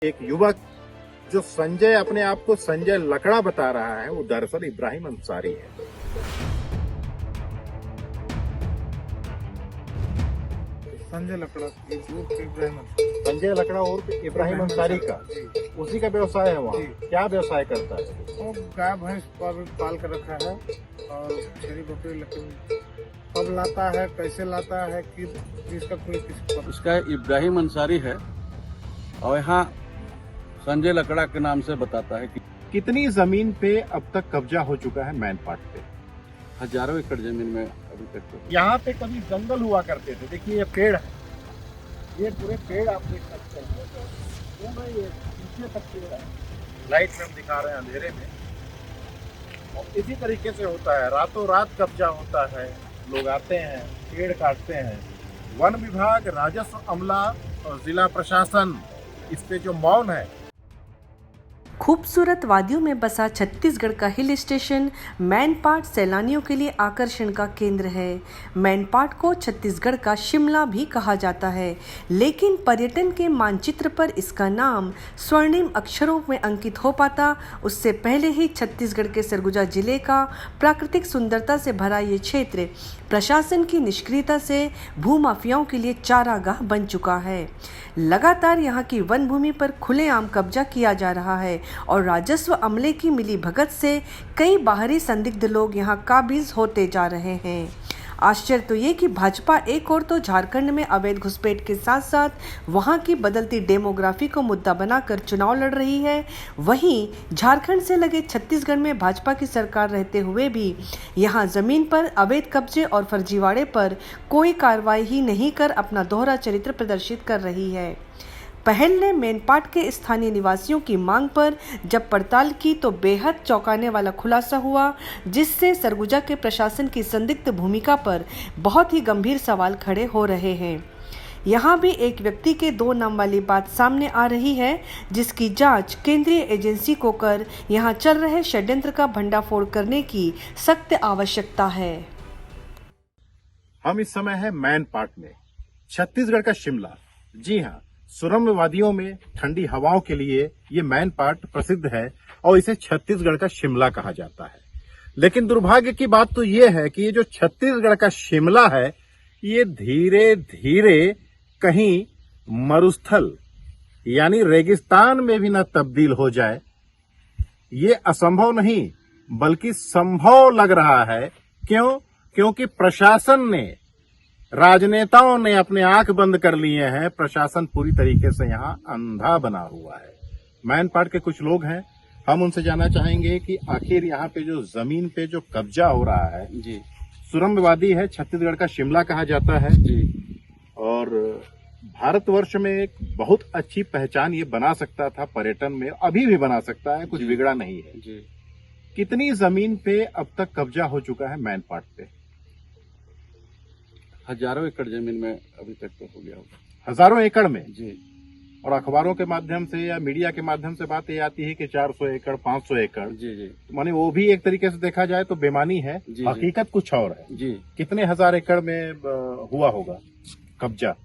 एक युवक जो संजय अपने आप को संजय लकड़ा बता रहा है, वो दरअसल इब्राहिम अंसारी है। संजय लकड़ा संजय लकड़ा और इब्राहिम अंसारी का उसी का व्यवसाय है। वहाँ क्या व्यवसाय करता है? वो गाय भैंस पाल कर रखा है और छेरी बकरी, लेकिन कब लाता है, कैसे लाता है कि इसका कोई किसी को उसका इब्राहिम अंसारी है और यहाँ संजय लकड़ा के नाम से बताता है कि कितनी जमीन पे अब तक कब्जा हो चुका है मैनपाट पे? हजारों एकड़ जमीन में अभी तक तो। यहाँ पे कभी जंगल हुआ करते थे। देखिए ये पेड़ है, ये पूरे पेड़ आप देख सकते हैं, पूरा ये पीछे तक पेड़ है। लाइट में हम दिखा रहे हैं अंधेरे में। और इसी तरीके से होता है, रातों रात कब्जा होता है। लोग आते हैं, पेड़ काटते हैं। वन विभाग, राजस्व अमला और जिला प्रशासन इस पे जो मौन है। खूबसूरत वादियों में बसा छत्तीसगढ़ का हिल स्टेशन मैनपाट सैलानियों के लिए आकर्षण का केंद्र है। मैनपाट को छत्तीसगढ़ का शिमला भी कहा जाता है, लेकिन पर्यटन के मानचित्र पर इसका नाम स्वर्णिम अक्षरों में अंकित हो पाता उससे पहले ही छत्तीसगढ़ के सरगुजा जिले का प्राकृतिक सुंदरता से भरा ये क्षेत्र प्रशासन की निष्क्रियता से भूमाफियाओं के लिए चारागाह बन चुका है। लगातार यहाँ की वन भूमि पर खुलेआम कब्जा किया जा रहा है और राजस्व अमले की मिली भगत से कई बाहरी संदिग्ध लोग यहाँ काबिज होते जा रहे हैं। आश्चर्य तो ये कि भाजपा एक और तो झारखंड में अवैध घुसपैठ के साथ साथ वहां की बदलती डेमोग्राफी को मुद्दा बनाकर चुनाव लड़ रही है, वहीं झारखंड से लगे छत्तीसगढ़ में भाजपा की सरकार रहते हुए भी यहां जमीन पर अवैध कब्जे और फर्जीवाड़े पर कोई कार्रवाई ही नहीं कर अपना दोहरा चरित्र प्रदर्शित कर रही है। पहल ने मैनपाट के स्थानीय निवासियों की मांग पर जब पड़ताल की तो बेहद चौंकाने वाला खुलासा हुआ, जिससे सरगुजा के प्रशासन की संदिग्ध भूमिका पर बहुत ही गंभीर सवाल खड़े हो रहे हैं। यहाँ भी एक व्यक्ति के दो नाम वाली बात सामने आ रही है, जिसकी जांच केंद्रीय एजेंसी को कर यहाँ चल रहे षड्यंत्र का भंडाफोड़ करने की सख्त आवश्यकता है। हम इस समय है मैनपाट में, छत्तीसगढ़ का शिमला। जी हाँ, सुरम्य वादियों में ठंडी हवाओं के लिए ये मैनपाट प्रसिद्ध है और इसे छत्तीसगढ़ का शिमला कहा जाता है। लेकिन दुर्भाग्य की बात तो ये है कि ये जो छत्तीसगढ़ का शिमला है, ये धीरे धीरे कहीं मरुस्थल यानी रेगिस्तान में भी न तब्दील हो जाए, ये असंभव नहीं बल्कि संभव लग रहा है। क्यों? क्योंकि प्रशासन ने, राजनेताओं ने अपने आंख बंद कर लिए हैं। प्रशासन पूरी तरीके से यहाँ अंधा बना हुआ है। मैनपाट के कुछ लोग हैं, हम उनसे जानना चाहेंगे कि आखिर यहाँ पे जो जमीन पे जो कब्जा हो रहा है, जी सुरम्यवादी है, छत्तीसगढ़ का शिमला कहा जाता है जी, और भारतवर्ष में एक बहुत अच्छी पहचान ये बना सकता था पर्यटन में, अभी भी बना सकता है, कुछ बिगड़ा नहीं है जी। कितनी जमीन पे अब तक कब्जा हो चुका है मैनपाट पे? हजारों एकड़ जमीन में अभी तक तो हो गया होगा। हजारों एकड़ में? जी। और अखबारों के माध्यम से या मीडिया के माध्यम से बात ये आती है कि 400 एकड़ 500 एकड़। जी जी। माने वो भी एक तरीके से देखा जाए तो बेमानी है, जी, हकीकत कुछ और है। जी। कितने हजार एकड़ में हुआ होगा कब्जा?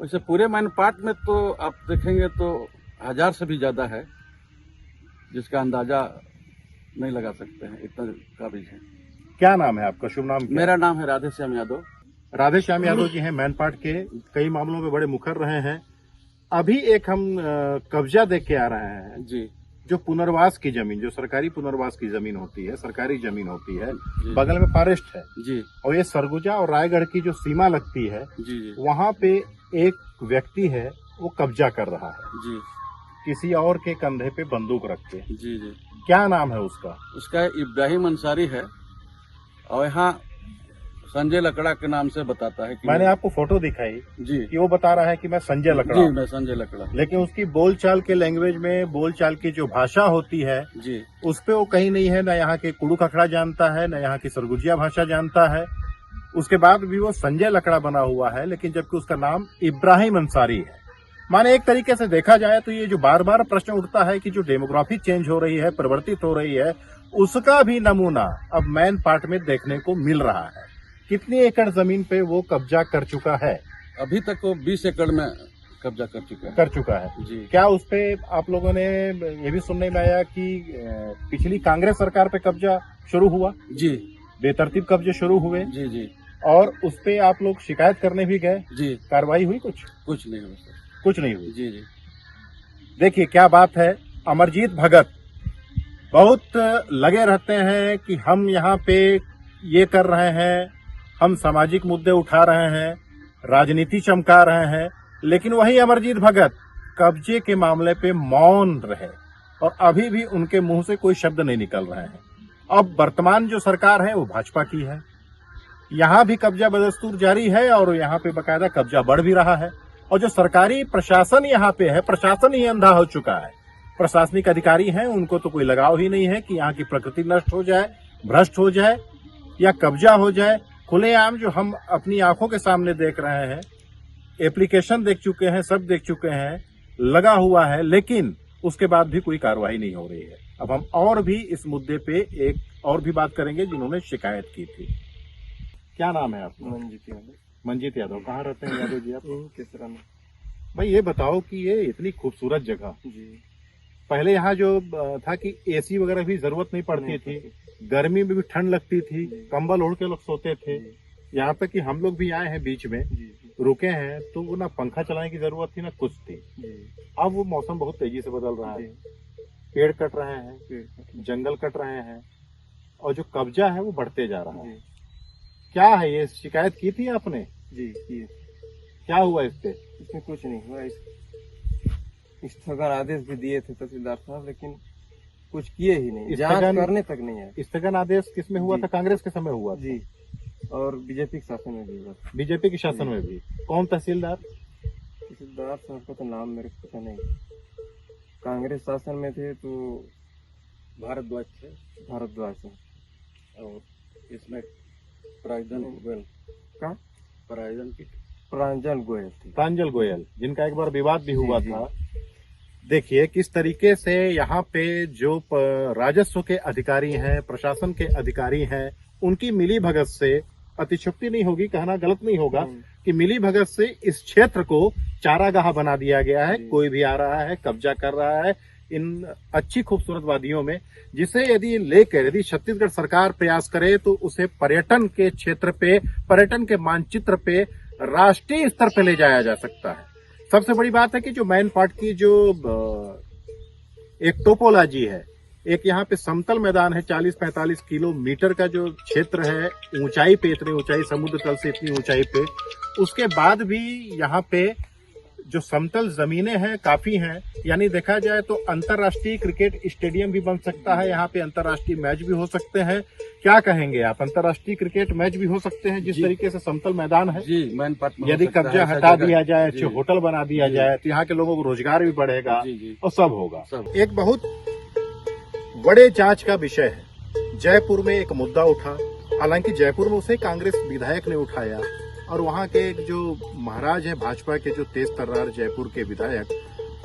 वैसे पूरे मैनपाट में तो आप देखेंगे तो 1000 से भी ज्यादा है, जिसका अंदाजा नहीं लगा सकते हैं, इतना काबिज है। क्या नाम है आपका? शुभ नाम क्या? मेरा नाम है राधेश्याम यादव। राधेश्याम यादव जी हैं, मैनपाट के कई मामलों में बड़े मुखर रहे हैं। अभी एक हम कब्जा देख के आ रहे हैं जी। जो पुनर्वास की जमीन, जो सरकारी पुनर्वास की जमीन होती है, सरकारी जमीन होती है, जी। बगल में फॉरेस्ट है जी और ये सरगुजा और रायगढ़ की जो सीमा लगती है, जी जी वहां पे एक व्यक्ति है, वो कब्जा कर रहा है जी किसी और के कंधे पे बंदूक रख के। जी जी। क्या नाम है उसका? उसका इब्राहिम अंसारी है और यहाँ संजय लकड़ा के नाम से बताता है कि मैंने आपको फोटो दिखाई जी कि वो बता रहा है कि मैं संजय लकड़ा जी, हूं। मैं संजय लकड़ा। लेकिन उसकी बोलचाल के लैंग्वेज में, बोलचाल की जो भाषा होती है, जी उस पे वो कहीं नहीं है, न यहाँ के कुड़ू खखड़ा जानता है, न यहाँ की सरगुजिया भाषा जानता है। उसके बाद भी वो संजय लकड़ा बना हुआ है, लेकिन जबकि उसका नाम इब्राहिम अंसारी है। माने एक तरीके से देखा जाए तो ये जो बार बार प्रश्न उठता है कि जो डेमोग्राफी चेंज हो रही है, परिवर्तित हो रही है, उसका भी नमूना अब मैनपाट में देखने को मिल रहा है। कितनी एकड़ जमीन पे वो कब्जा कर चुका है? अभी तक वो 20 एकड़ में कब्जा कर चुका है। कर चुका है। जी क्या उस पे आप लोगों ने ये भी सुनने में आया कि पिछली कांग्रेस सरकार पे कब्जा शुरू हुआ, जी बेतरतीब कब्जे शुरू हुए जी जी और उस पे आप लोग शिकायत करने भी गए, जी, कार्रवाई हुई? कुछ नहीं हुआ सर। कुछ नहीं हुई। जी जी देखिए क्या बात है, अमरजीत भगत बहुत लगे रहते हैं कि हम यहाँ पे ये कर रहे हैं, हम सामाजिक मुद्दे उठा रहे हैं, राजनीति चमका रहे हैं, लेकिन वही अमरजीत भगत कब्जे के मामले पे मौन रहे और अभी भी उनके मुंह से कोई शब्द नहीं निकल रहे हैं। अब वर्तमान जो सरकार है वो भाजपा की है, यहाँ भी कब्जा बदस्तूर जारी है और यहाँ पे बकायदा कब्जा बढ़ भी रहा है। और जो सरकारी प्रशासन यहाँ पे है, प्रशासन ही अंधा हो चुका है। प्रशासनिक अधिकारी हैं, उनको तो कोई लगाव ही नहीं है कि यहाँ की प्रकृति नष्ट हो जाए, भ्रष्ट हो जाए या कब्जा हो जाए। खुलेआम जो हम अपनी आंखों के सामने देख रहे हैं, एप्लीकेशन देख चुके हैं, सब देख चुके हैं, लगा हुआ है, लेकिन उसके बाद भी कोई कार्रवाई नहीं हो रही है। अब हम और भी इस मुद्दे पे एक और भी बात करेंगे जिन्होंने शिकायत की थी। क्या नाम है आपका? मंजीत यादव। मंजीत यादव। कहाँ रहते हैं यादव जी आप? केसरा में। भाई ये बताओ कि ये इतनी खूबसूरत जगह, जी पहले यहाँ जो था कि एसी वगैरह भी जरूरत नहीं पड़ती थी, गर्मी में भी ठंड लगती थी, कंबल ओढ़ के लोग सोते थे। यहाँ तक कि हम लोग भी आए हैं बीच में, रुके हैं, तो वो ना पंखा चलाने की जरूरत थी ना कुछ थी। अब वो मौसम बहुत तेजी से बदल रहा है, पेड़ कट रहे हैं, जंगल कट रहे हैं और जो कब्जा है वो बढ़ते जा रहा है। क्या है ये? शिकायत की थी आपने? जी किए। क्या हुआ इस पे? इसमें कुछ नहीं हुआ। स्थगन आदेश भी दिए थे तहसीलदार साहब, लेकिन कुछ किए ही नहीं, जांच करने तक नहीं आए। स्थगन आदेश किस में हुआ था? कांग्रेस के समय हुआ था जी, और बीजेपी के शासन में भी हुआ था। बीजेपी के शासन में भी। कौन तहसीलदार? तहसीलदार साहब का तो नाम मेरे को पता नहीं। कांग्रेस शासन में थे तो भारद्वाज थे भारद्वाज से। और इसमें प्रांजल गोयल का प्रांजल गोयल थे। प्रांजल गोयल, जिनका एक बार विवाद भी हुआ था। देखिए किस तरीके से यहाँ पे जो राजस्व के अधिकारी हैं, प्रशासन के अधिकारी हैं, उनकी मिली भगत से, अतिशयोक्ति नहीं होगी, कहना गलत नहीं होगा कि मिली भगत से इस क्षेत्र को चारागाह बना दिया गया है। कोई भी आ रहा है, कब्जा कर रहा है इन अच्छी खूबसूरत वादियों में, जिसे यदि छत्तीसगढ़ सरकार प्रयास करे तो उसे पर्यटन के क्षेत्र पे, पर्यटन के मानचित्र पे, राष्ट्रीय स्तर पे ले जाया जा सकता है। सबसे बड़ी बात है कि जो मैन पार्ट की जो एक टोपोलॉजी है, एक यहाँ पे समतल मैदान है, 40-45 किलोमीटर का जो क्षेत्र है, ऊंचाई पे, इतनी ऊंचाई, समुद्र तल से इतनी ऊंचाई पे, उसके बाद भी यहाँ पे जो समतल जमीनें हैं काफी हैं। यानी देखा जाए तो अंतर्राष्ट्रीय क्रिकेट स्टेडियम भी बन सकता है, यहाँ पे अंतर्राष्ट्रीय मैच भी हो सकते हैं। क्या कहेंगे आप? अंतर्राष्ट्रीय क्रिकेट मैच भी हो सकते हैं जिस तरीके से समतल मैदान है। जी, मैन पार्ट में यदि कब्जा हटा दिया जाए, अच्छे होटल बना दिया जाए, तो यहाँ के लोगों को रोजगार भी बढ़ेगा और सब होगा। एक बहुत बड़े जांच का विषय है। जयपुर में एक मुद्दा उठा, हालांकि जयपुर में उसे कांग्रेस विधायक ने उठाया और वहां के एक जो महाराज हैं भाजपा के, जो तेज तर्रार जयपुर के विधायक,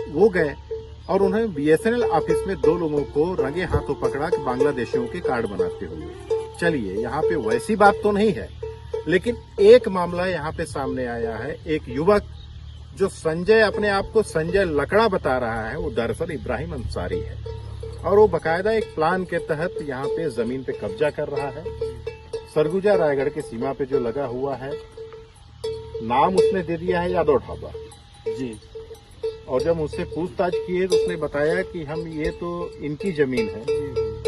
वो गए और उन्होंने बीएसएनएल ऑफिस में 2 लोगों को रंगे हाथों पकड़ा कि बांग्लादेशियों के कार्ड बनाते हुए। चलिए, यहाँ पे वैसी बात तो नहीं है, लेकिन एक मामला यहाँ पे सामने आया है। एक युवक जो संजय, अपने आप को संजय लकड़ा बता रहा है, वो दरअसल इब्राहिम अंसारी है और वो बकायदा एक प्लान के तहत यहाँ पे जमीन पे कब्जा कर रहा है। सरगुजा रायगढ़ की सीमा पे जो लगा हुआ है, नाम उसने दे दिया है यादव ढाबा जी। और जब मुझसे पूछताछ की है तो उसने बताया कि हम, ये तो इनकी जमीन है,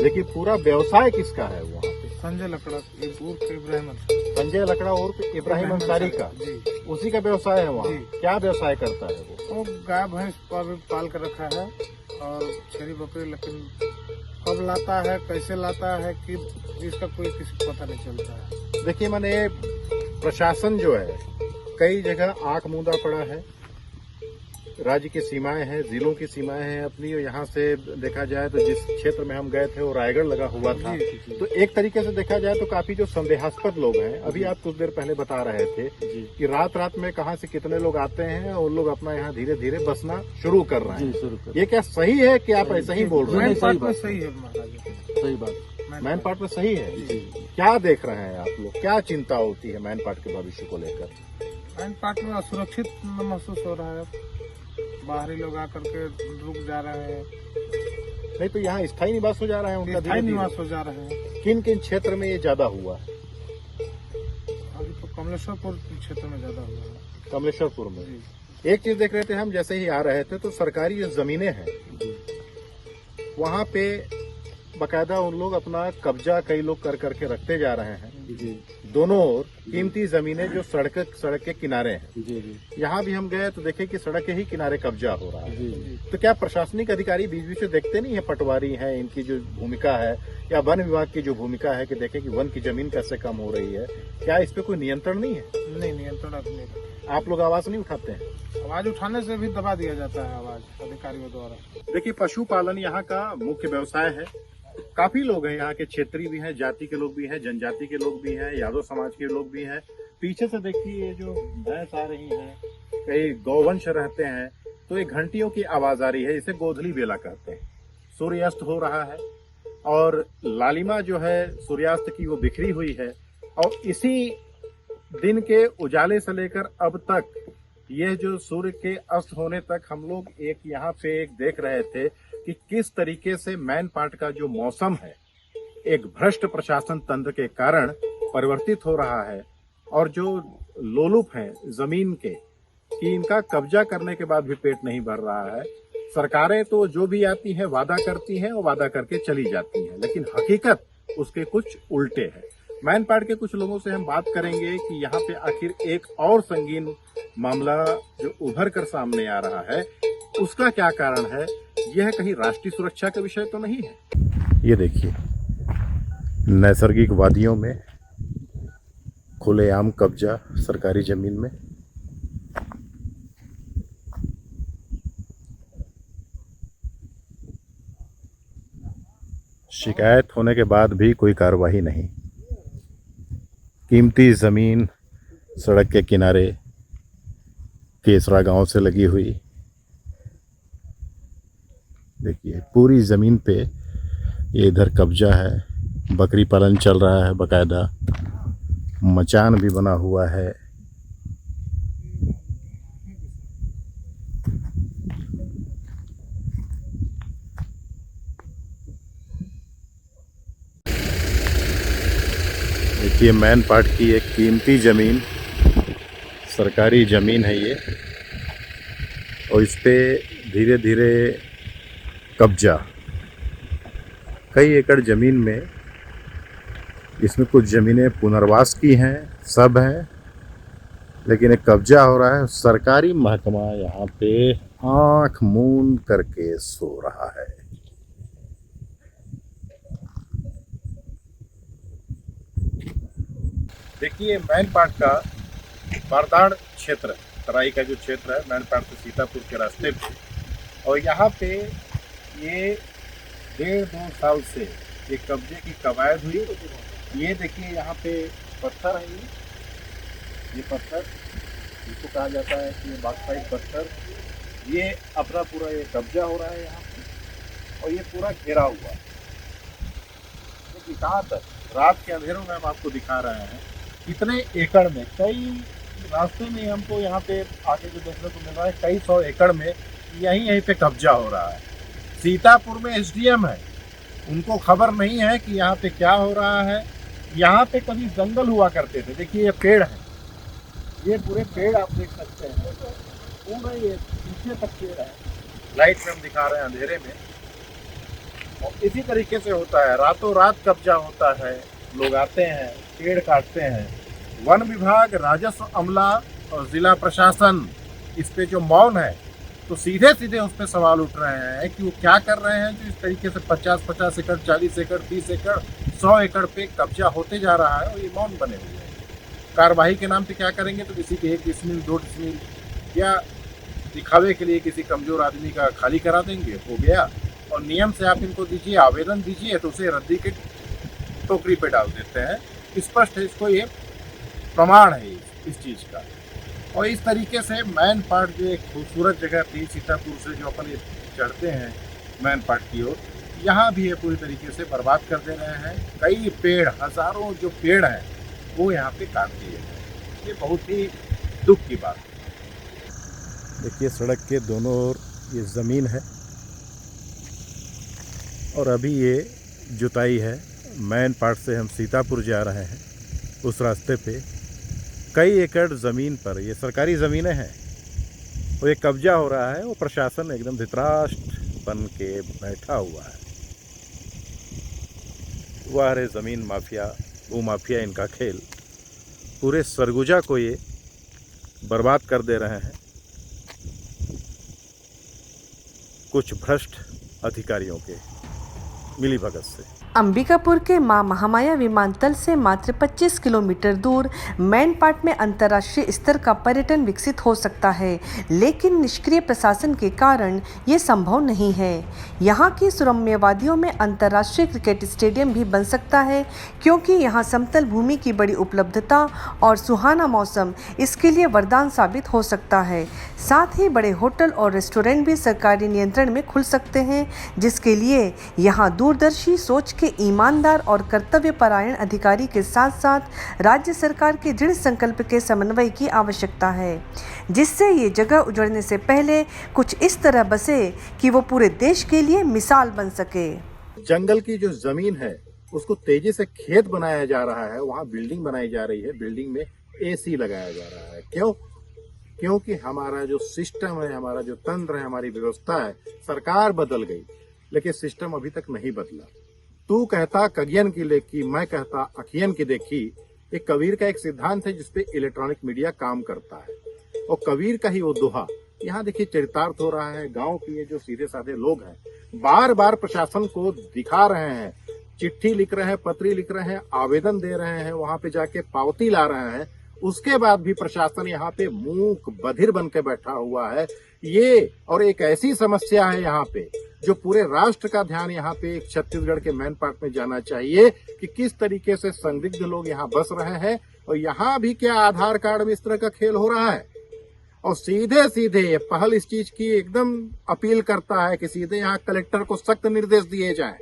लेकिन पूरा व्यवसाय किसका है वहाँ पे? संजय लकड़ा इब्राहिम, संजय लकड़ा और इब्राहिम अंसारी का, उसी का व्यवसाय है वहाँ। क्या व्यवसाय करता है वो? गाय भैंस पाल कर रखा है और छेरी बकरी, लेकिन कब लाता है, कैसे लाता है, कि इसका कोई किसी को पता नहीं चलता है। देखिए, मैंने प्रशासन जो है कई जगह आंख मूंदा पड़ा है। राज्य की सीमाएं हैं, जिलों की सीमाएं हैं अपनी, और यहाँ से देखा जाए तो जिस क्षेत्र में हम गए थे वो रायगढ़ लगा हुआ था। तो एक तरीके से देखा जाए तो काफी जो संदेहास्पद लोग हैं, अभी आप कुछ देर पहले बता रहे थे कि रात में कहाँ से कितने लोग आते हैं और लोग अपना यहाँ धीरे धीरे बसना शुरू कर रहे हैं। ये क्या सही है कि आप ऐसा ही बोल रहे हैं? सही है महाराज, सही बात, मैन पार्ट में सही है। क्या देख रहे हैं आप लोग? क्या चिंता होती है मैन पार्ट के भविष्य को लेकर? मैन पार्ट में असुरक्षित महसूस हो रहा है। बाहरी लोग आकर के रुक जा रहे हैं, नहीं तो यहाँ स्थायी निवास हो जा रहा है उनका स्थायी धीरे-धीरे। निवास हो जा रहे हैं। किन किन क्षेत्र में ये ज्यादा हुआ है? अभी तो कमलेश्वरपुर क्षेत्र में ज्यादा हुआ है। कमलेश्वरपुर में। जी। एक चीज देख रहे थे हम, जैसे ही आ रहे थे तो सरकारी जो जमीनें हैं वहाँ पे बकायदा उन लोग अपना कब्जा कई लोग कर करके रखते जा रहे हैं। जी दोनों ओर कीमती जमीनें जो सड़क के किनारे हैं। जी जी यहाँ भी हम गए तो देखे कि सड़क के ही किनारे कब्जा हो रहा है। जी तो क्या प्रशासनिक अधिकारी बीच बीच से देखते नहीं है, पटवारी है, इनकी जो भूमिका है या वन विभाग की जो भूमिका है कि देखें कि वन की जमीन कैसे कम हो रही है, क्या इस पे कोई नियंत्रण नहीं है? नहीं, नियंत्रण अब नहीं रखा। आप लोग आवाज नहीं उठाते हैं? आवाज उठाने से भी दबा दिया जाता है आवाज अधिकारियों द्वारा। देखिए, पशुपालन यहाँ का मुख्य व्यवसाय है। काफी लोग हैं यहाँ के, क्षेत्रीय भी हैं, जाति के लोग भी हैं, जनजाति के लोग भी हैं, यादव समाज के लोग भी हैं। पीछे से देखिए ये जो भैंस आ रही हैं, कई गौवंश रहते हैं, तो ये घंटियों की आवाज आ रही है। इसे गोधली बेला कहते हैं। सूर्यास्त हो रहा है और लालिमा जो है सूर्यास्त की वो बिखरी हुई है, और इसी दिन के उजाले से लेकर अब तक यह जो सूर्य के अस्त होने तक हम लोग एक यहाँ पे एक देख रहे थे कि किस तरीके से मैनपाट का जो मौसम है एक भ्रष्ट प्रशासन तंत्र के कारण परिवर्तित हो रहा है, और जो लोलुप हैं जमीन के कि इनका कब्जा करने के बाद भी पेट नहीं भर रहा है। सरकारें तो जो भी आती हैं वादा करती हैं और वादा करके चली जाती हैं, लेकिन हकीकत उसके कुछ उल्टे है। मैनपाट के कुछ लोगों से हम बात करेंगे कि यहाँ पे आखिर एक और संगीन मामला जो उभर कर सामने आ रहा है उसका क्या कारण है। यह कहीं राष्ट्रीय सुरक्षा का विषय तो नहीं है? ये देखिए, नैसर्गिक वादियों में खुलेआम कब्जा सरकारी जमीन में। शिकायत होने के बाद भी कोई कार्रवाई नहीं। कीमती जमीन सड़क के किनारे केसरा गांव से लगी हुई। देखिए, पूरी जमीन पे ये इधर कब्जा है। बकरी पालन चल रहा है, बकायदा मचान भी बना हुआ है। देखिए, मैनपाट की एक कीमती जमीन, सरकारी जमीन है ये, और इस पे धीरे धीरे कब्जा। कई एकड़ जमीन में, इसमें कुछ जमीनें पुनर्वास की हैं, सब हैं, लेकिन एक कब्जा हो रहा है। सरकारी महकमा यहाँ पे आंख मूंद करके सो रहा है। देखिए, मैनपाट का बारदाड़ क्षेत्र, तराई का जो क्षेत्र है मैनपाट से सीतापुर के रास्ते पे, और यहाँ पे ये 1.5-2 साल से ये कब्जे की कवायद हुई। ये देखिए, यहाँ पे पत्थर है, ये पत्थर, इसको कहा जाता है कि बॉक्साइट पत्थर। ये अपना पूरा ये कब्जा हो रहा है यहाँ पे, और ये पूरा घेरा हुआ है। देखिए कहाँ तक, रात के अंधेरों में हम आपको दिखा रहे हैं कितने एकड़ में, कई रास्ते में हमको यहाँ पे आगे जो देखने को मिल रहा है, कई 100 एकड़ में यहीं पे कब्जा हो रहा है। सीतापुर में एसडीएम है, उनको खबर नहीं है कि यहाँ पे क्या हो रहा है। यहाँ पे कभी जंगल हुआ करते थे। देखिए, ये पेड़ है, ये पूरे पेड़ आप देख सकते हैं, पूरा ये पीछे तक पेड़ है। लाइट में हम दिखा रहे हैं अंधेरे में, और इसी तरीके से होता है, रातों रात कब्जा होता है। लोग आते हैं, पेड़ काटते हैं। वन विभाग, राजस्व अमला और जिला प्रशासन इस पे जो मौन है, तो सीधे सीधे उस पर सवाल उठ रहे हैं कि वो क्या कर रहे हैं जो इस तरीके से 50-50 एकड़, 40 एकड़, 30 एकड़, 100 एकड़ पे कब्जा होते जा रहा है, और ये मौन बने हुए हैं। कार्रवाई के नाम पे क्या करेंगे, तो किसी के 1 डिसमिल 2 डिसमिल या दिखावे के लिए किसी कमजोर आदमी का खाली करा देंगे, हो गया। और नियम से आप इनको दीजिए, आवेदन दीजिए, तो उसे रद्दी के टोकरी पे डाल देते हैं। स्पष्ट है, इसको ये प्रमाण है इस चीज का। और इस तरीके से मैनपाट जो एक खूबसूरत जगह थी सीतापुर से जो अपन ये चढ़ते हैं मैनपाट की ओर, यहाँ भी ये पूरी तरीके से बर्बाद कर दे रहे हैं। कई पेड़, हजारों जो पेड़ हैं वो यहाँ पे काट दिए हैं। ये बहुत ही दुख की बात है। देखिए सड़क के दोनों ओर ये ज़मीन है और अभी ये जुताई है। मैन पार्ट से हम सीतापुर जा रहे हैं। उस रास्ते पे कई एकड़ ज़मीन पर ये सरकारी ज़मीनें हैं और ये कब्जा हो रहा है। वो प्रशासन एकदम धृतराष्ट्र बन के बैठा हुआ है। वह रहे ज़मीन माफिया, वो माफिया इनका खेल। पूरे सरगुजा को ये बर्बाद कर दे रहे हैं कुछ भ्रष्ट अधिकारियों के मिलीभगत से। अंबिकापुर के मां महामाया विमानतल से मात्र 25 किलोमीटर दूर मैनपाट में अंतर्राष्ट्रीय स्तर का पर्यटन विकसित हो सकता है, लेकिन निष्क्रिय प्रशासन के कारण ये संभव नहीं है। यहाँ की सुरम्य वादियों में अंतर्राष्ट्रीय क्रिकेट स्टेडियम भी बन सकता है, क्योंकि यहाँ समतल भूमि की बड़ी उपलब्धता और सुहाना मौसम इसके लिए वरदान साबित हो सकता है। साथ ही बड़े होटल और रेस्टोरेंट भी सरकारी नियंत्रण में खुल सकते हैं, जिसके लिए यहाँ दूरदर्शी सोच के ईमानदार और कर्तव्यपरायण अधिकारी के साथ साथ राज्य सरकार के दृढ़ संकल्प के समन्वय की आवश्यकता है, जिससे ये जगह उजड़ने से पहले कुछ इस तरह बसे कि वो पूरे देश के लिए मिसाल बन सके। जंगल की जो जमीन है उसको तेजी से खेत बनाया जा रहा है, वहाँ बिल्डिंग बनाई जा रही है, बिल्डिंग में AC लगाया जा रहा है। क्यों? क्योंकि हमारा जो सिस्टम है, हमारा जो तंत्र है, हमारी व्यवस्था है, सरकार बदल गई लेकिन सिस्टम अभी तक नहीं बदला। तू कहता कगियन की लेखी, मैं कहता अखियन की देखी। एक कबीर का एक सिद्धांत है जिसपे इलेक्ट्रॉनिक मीडिया काम करता है और कबीर का ही वो दोहा यहाँ देखिए चरितार्थ हो रहा है। गांव के ये जो सीधे साधे लोग हैं बार बार प्रशासन को दिखा रहे हैं, चिट्ठी लिख रहे हैं, पत्री लिख रहे हैं, आवेदन दे रहे हैं, वहां पे जाके पावती ला रहे हैं। उसके बाद भी प्रशासन यहाँ पे मूक बधिर बन के बैठा हुआ है। ये और एक ऐसी समस्या है यहाँ पे जो पूरे राष्ट्र का ध्यान यहाँ पे छत्तीसगढ़ के मैन पार्ट में जाना चाहिए कि किस तरीके से संदिग्ध लोग यहाँ बस रहे हैं और यहाँ भी क्या आधार कार्ड में इस तरह का खेल हो रहा है। और सीधे सीधे ये पहल इस चीज की एकदम अपील करता है कि सीधे यहाँ कलेक्टर को सख्त निर्देश दिए जाएं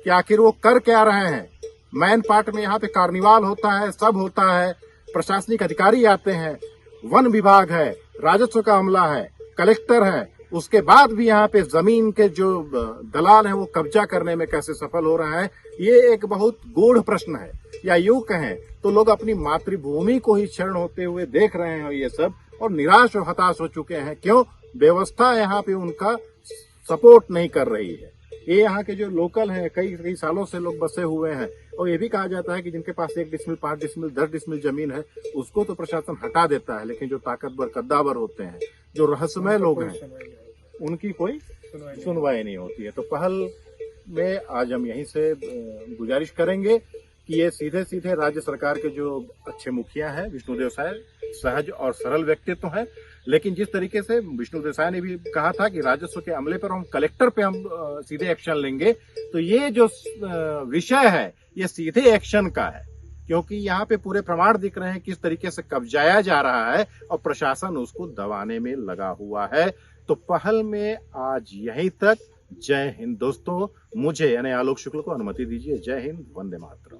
कि आखिर वो कर क्या रहे हैं। मैन पार्ट में यहाँ पे कार्निवाल होता है, सब होता है, प्रशासनिक अधिकारी आते हैं, वन विभाग है, राजस्व का अमला है, कलेक्टर है, उसके बाद भी यहाँ पे जमीन के जो दलाल हैं वो कब्जा करने में कैसे सफल हो रहा है, ये एक बहुत गूढ़ प्रश्न है। या यूं कहें तो लोग अपनी मातृभूमि को ही क्षरण होते हुए देख रहे हैं ये सब और निराश और हताश हो चुके हैं। क्यों? व्यवस्था यहाँ पे उनका सपोर्ट नहीं कर रही है। ये यहाँ के जो लोकल हैं, कई सालों से लोग बसे हुए हैं और ये भी कहा जाता है कि जिनके पास 1 डिसमिल, 5 डिसमिल, 10 डिसमिल जमीन है उसको तो प्रशासन हटा देता है, लेकिन जो ताकतवर कद्दावर होते हैं, जो रहस्यमय लोग हैं, उनकी कोई सुनवाई नहीं होती है। तो पहल में आज हम यहीं से गुजारिश करेंगे कि ये सीधे सीधे राज्य सरकार के जो अच्छे मुखिया हैं, विष्णुदेव साय सहज और सरल व्यक्तित्व है, लेकिन जिस तरीके से विष्णुदेव साय ने भी कहा था कि राजस्व के अमले पर हम कलेक्टर पे हम सीधे एक्शन लेंगे, तो ये जो विषय है ये सीधे एक्शन का है, क्योंकि यहाँ पे पूरे प्रमाण दिख रहे हैं किस तरीके से कब्जाया जा रहा है और प्रशासन उसको दबाने में लगा हुआ है। तो पहल में आज यहीं तक। जय हिंद दोस्तों, मुझे यानी आलोक शुक्ल को अनुमति दीजिए। जय हिंद, वंदे मातरम।